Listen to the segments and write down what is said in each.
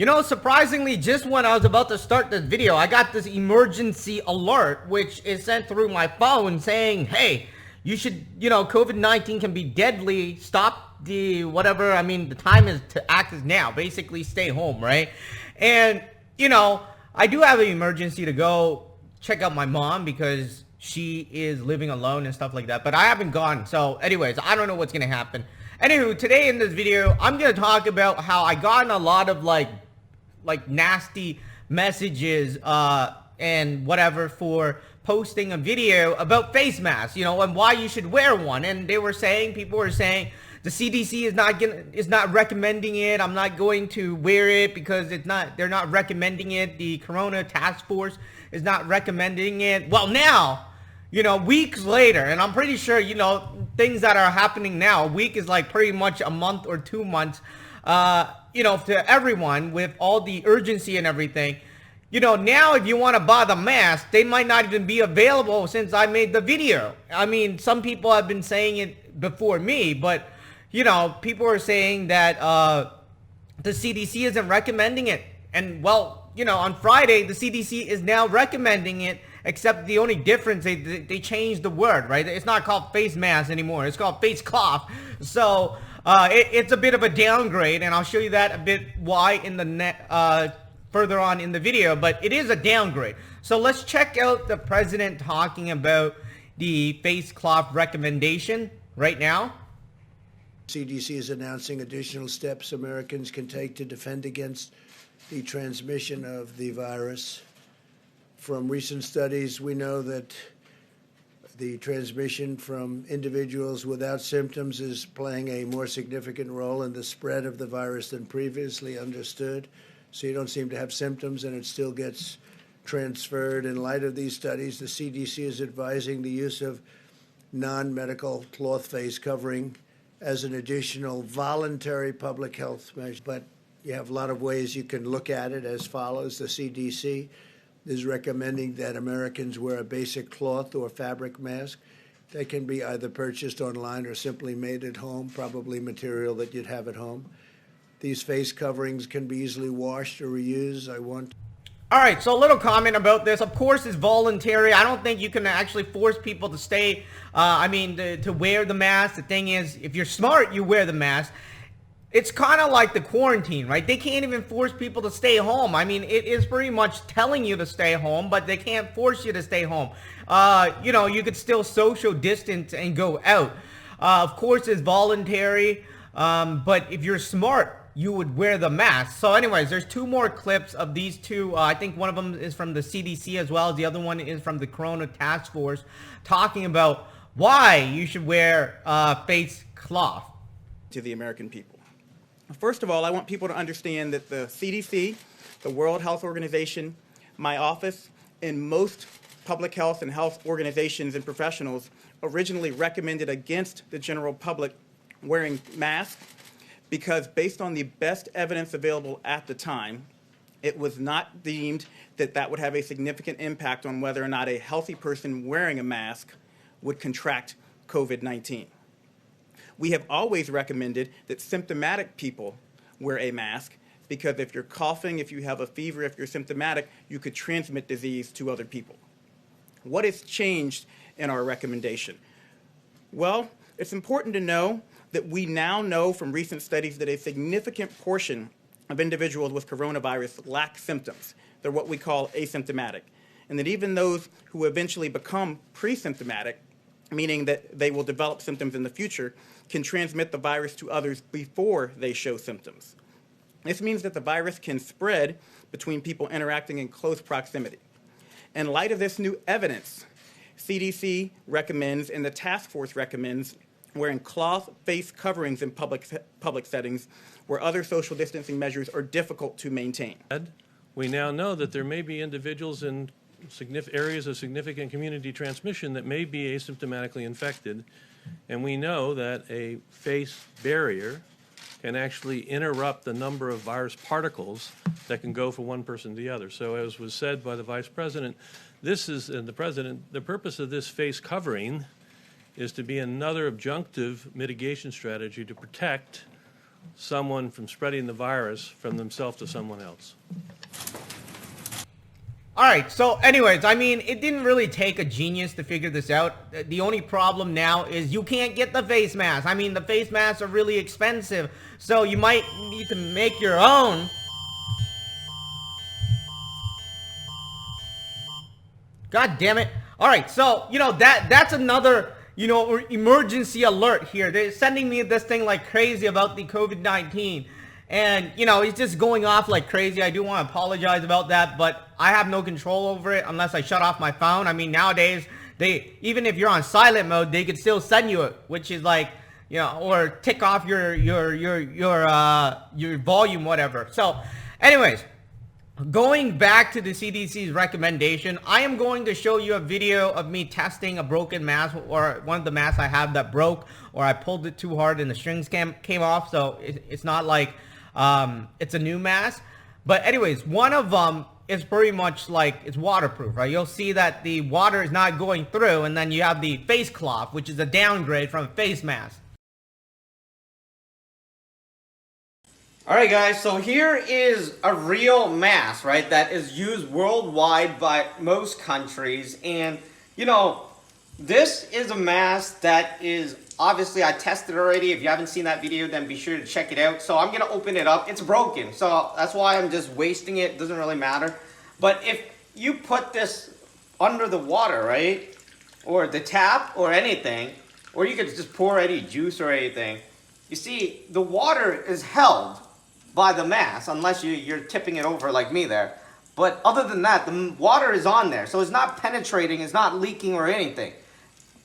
You know, surprisingly, just when I was about to start this video, I got this emergency alert, which is sent through my phone saying, hey, you should, COVID-19 can be deadly. Stop the whatever. I mean, the time is to act is now. Basically, stay home, right? And, I do have an emergency to go check out my mom because she is living alone and stuff like that. But I haven't gone. So anyways, I don't know what's going to happen. Anywho, today in this video, I'm going to talk about how I got in a lot of like nasty messages and whatever for posting a video about face masks, and why you should wear one. And people were saying the CDC is not recommending it. I'm not going to wear it because they're not recommending it. The Corona Task Force is not recommending it. Well, now, weeks later, and I'm pretty sure, things that are happening now, a week is like pretty much a month or 2 months, to everyone with all the urgency and everything. Now if you want to buy the mask, they might not even be available since I made the video. I mean, some people have been saying it before me, but, people are saying that the CDC isn't recommending it. And, well, on Friday, the CDC is now recommending it, except the only difference, they changed the word, right? It's not called face mask anymore. It's called face cloth. So it's a bit of a downgrade, and I'll show you that a bit why in the further on in the video, but it is a downgrade. So let's check out the president talking about the face cloth recommendation right now. CDC is announcing additional steps Americans can take to defend against the transmission of the virus. From recent studies, we know that the transmission from individuals without symptoms is playing a more significant role in the spread of the virus than previously understood. So you don't seem to have symptoms and it still gets transferred. In light of these studies, the CDC is advising the use of non-medical cloth face covering as an additional voluntary public health measure. But you have a lot of ways you can look at it as follows. The CDC is recommending that Americans wear a basic cloth or fabric mask. They can be either purchased online or simply made at home, probably material that you'd have at home. These face coverings can be easily washed or reused. All right, so a little comment about this. Of course, it's voluntary. I don't think you can actually force people to stay, to wear the mask. The thing is, if you're smart, you wear the mask. It's kind of like the quarantine, right? They can't even force people to stay home. I mean, it is pretty much telling you to stay home, but they can't force you to stay home. You could still social distance and go out. Of course, it's voluntary, but if you're smart, you would wear the mask. So anyways, there's two more clips of these two. I think one of them is from the CDC as well as the other one is from the Corona Task Force talking about why you should wear face cloth. To the American people. First of all, I want people to understand that the CDC, the World Health Organization, my office, and most public health and health organizations and professionals originally recommended against the general public wearing masks because based on the best evidence available at the time, it was not deemed that that would have a significant impact on whether or not a healthy person wearing a mask would contract COVID-19. We have always recommended that symptomatic people wear a mask because if you're coughing, if you have a fever, if you're symptomatic, you could transmit disease to other people. What has changed in our recommendation? Well, it's important to know that we now know from recent studies that a significant portion of individuals with coronavirus lack symptoms. They're what we call asymptomatic. And that even those who eventually become pre-symptomatic, meaning that they will develop symptoms in the future, can transmit the virus to others before they show symptoms. This means that the virus can spread between people interacting in close proximity. In light of this new evidence, CDC recommends and the task force recommends wearing cloth face coverings in public settings where other social distancing measures are difficult to maintain. We now know that there may be individuals in areas of significant community transmission that may be asymptomatically infected, and we know that a face barrier can actually interrupt the number of virus particles that can go from one person to the other. So as was said by the Vice President, the purpose of this face covering is to be another adjunctive mitigation strategy to protect someone from spreading the virus from themselves to someone else. All right, so anyways, I mean, it didn't really take a genius to figure this out. The only problem now is you can't get the face mask. I mean, the face masks are really expensive, so you might need to make your own. God damn it. All right, so, you know, that's another, you know, emergency alert here. They're sending me this thing like crazy about the COVID-19. And, you know, it's just going off like crazy. I do want to apologize about that, but I have no control over it unless I shut off my phone. I mean, nowadays, even if you're on silent mode, they could still send you it, which is like, you know, or tick off your volume, whatever. So, anyways, going back to the CDC's recommendation, I am going to show you a video of me testing a broken mask, or one of the masks I have that broke, or I pulled it too hard and the strings came off. So it's not like it's a new mask. But anyways, one of them is pretty much like it's waterproof, right? You'll see that the water is not going through, and then you have the face cloth, which is a downgrade from a face mask. Alright guys, so here is a real mask, right, that is used worldwide by most countries. And, you know, this is a mask that is, obviously I tested already. If you haven't seen that video, then be sure to check it out. So I'm going to open it up. It's broken, so that's why I'm just wasting it. It doesn't really matter. But if you put this under the water, right, or the tap or anything, or you could just pour any juice or anything, you see, the water is held by the mask, unless you're tipping it over like me there. But other than that, the water is on there, so it's not penetrating, it's not leaking or anything.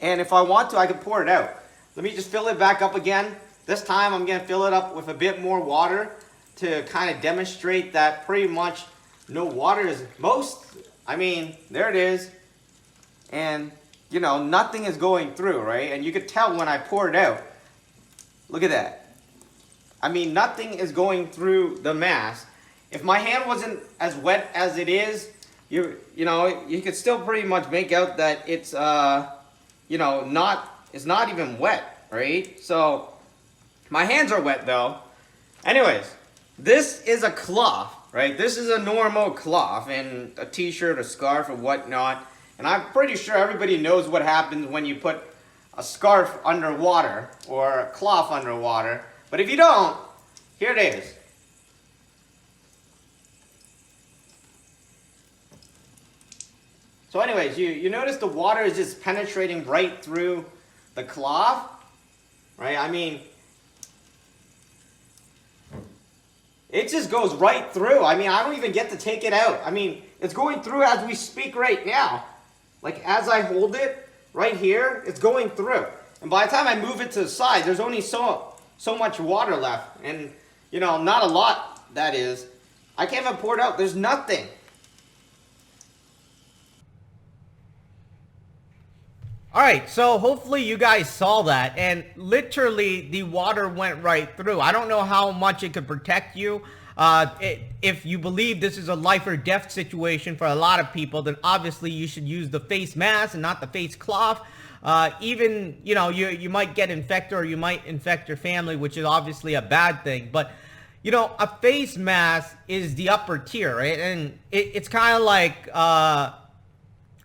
And if I want to, I can pour it out. Let me just fill it back up again. This time I'm going to fill it up with a bit more water to kind of demonstrate that pretty much no water is I mean, there it is. And, you know, nothing is going through, right? And you could tell when I pour it out. Look at that. I mean, nothing is going through the mask. If my hand wasn't as wet as it is, you know, you could still pretty much make out that it's, you know, it's not even wet, right? So, my hands are wet though. Anyways, this is a cloth, right? This is a normal cloth and a t-shirt, a scarf, or whatnot. And I'm pretty sure everybody knows what happens when you put a scarf underwater or a cloth underwater. But if you don't, here it is. So anyways, you notice the water is just penetrating right through the cloth, right? I mean, it just goes right through. I mean, I don't even get to take it out. I mean, it's going through as we speak right now. Like, as I hold it right here, it's going through. And by the time I move it to the side, there's only so much water left, and you know, not a lot, that is. I can't even pour it out. There's nothing. Alright, so hopefully you guys saw that, and literally the water went right through. I don't know how much it could protect you. If you believe this is a life or death situation for a lot of people, then obviously you should use the face mask and not the face cloth. Even, you know, you might get infected, or you might infect your family, which is obviously a bad thing. But, you know, a face mask is the upper tier, right? And it's kind of like,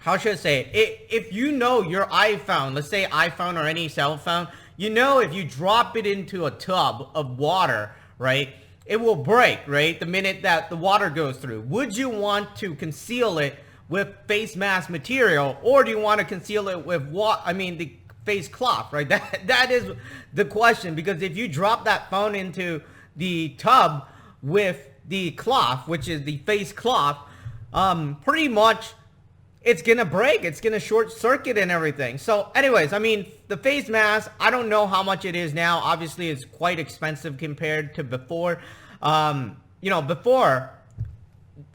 how should I say it? If you know your iPhone, let's say iPhone or any cell phone, you know if you drop it into a tub of water, right, it will break, right, the minute that the water goes through. Would you want to conceal it with face mask material, or do you want to conceal it with the face cloth, right? That is the question, because if you drop that phone into the tub with the cloth, which is the face cloth, pretty much it's gonna break, it's gonna short circuit and everything. So anyways, I mean, the face mask, I don't know how much it is now. Obviously it's quite expensive compared to before. You know, before,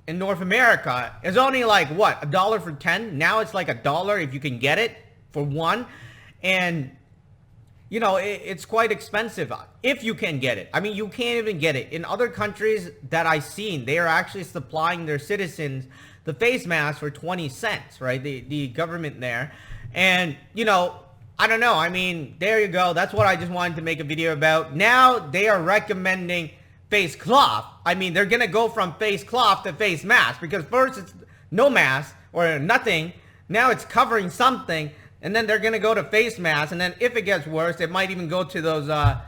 in North America, it's only like, what, $1 for 10? Now it's like $1 if you can get it for one. And, you know, it's quite expensive if you can get it. I mean, you can't even get it. In other countries that I've seen, they are actually supplying their citizens the face mask for 20 cents, right? The government there. And, you know, I don't know. I mean, there you go. That's what I just wanted to make a video about. Now they are recommending face cloth. I mean, they're going to go from face cloth to face mask, because first it's no mask or nothing. Now it's covering something, and then they're going to go to face mask. And then if it gets worse, it might even go to those, I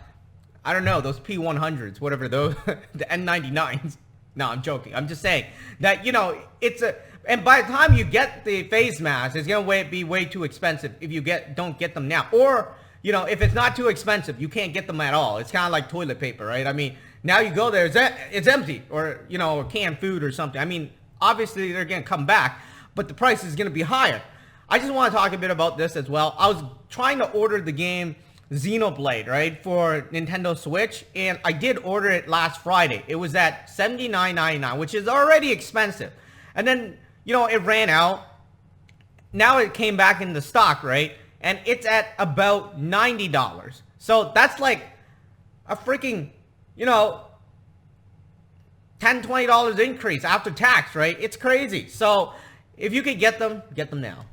don't know, those P100s, whatever those, the N99s. No, I'm joking. I'm just saying that, you know, it's a, and by the time you get the face mask, it's going to be way too expensive if you don't get them now. Or, you know, if it's not too expensive, you can't get them at all. It's kind of like toilet paper, right? I mean, now you go there, it's empty, or, you know, canned food or something. I mean, obviously they're going to come back, but the price is going to be higher. I just want to talk a bit about this as well. I was trying to order the game Xenoblade, right, for Nintendo Switch, and I did order it last Friday. It was at $79.99, which is already expensive. And then, you know, it ran out. Now it came back into stock, right? And it's at about $90. So that's like a freaking, you know, $10, $20 increase after tax, right? It's crazy. So if you could get them now.